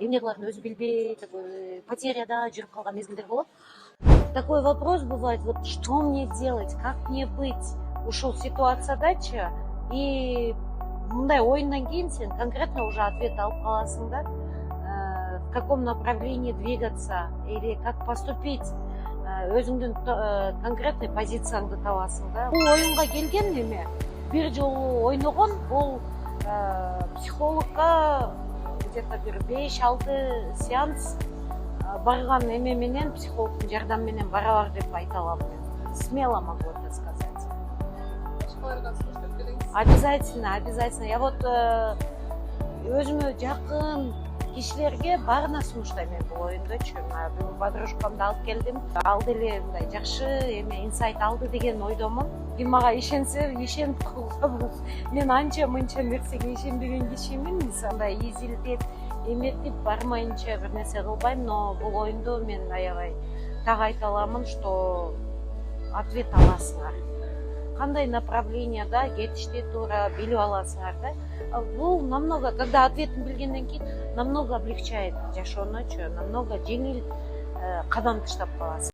эмне кыларын өзү билбей такой потеряда жүрүп калган мезгилдер болот. Такой вопрос бывает, вот что мне делать, как мне быть ушул ситуациядачы, и мындай оюндан кийин сен конкретно уже ответ алып каласың да, в каком направлении двигаться или как поступить, өзүңдүн конкретный позицияңды табасың да. Бул оюнга келген эме бир жолу ойногон, бул психологко где-то бир 5-6 сеанс барган эме менен, психологдун жардамы менен барабар деп айта алам. Смело могу это сказать. Обязательно, обязательно. Я вот өзүмө жакын кишилерге баарына сунуштайм бул оюндочу. Бул подружкамды алып келдим. Ал деле мындай жакшы эме инсайт алды деген ойдомун. Ким мага ишенсе, ишенип калган. Мен анча мынча нерсеге ишенбеген кишимин. Мындай изилдеп, эметип бармайынча бир нерсе кылбайм, но бул оюнду мен аябай так айта аламын, что ответ аласыңар. Кандай направленияда кетишти туура билип аласыңар да. Бул намного, когда ответин билгенден кийин, намного облегчает жашоонучу, намного жеңил кадам таштап каласың.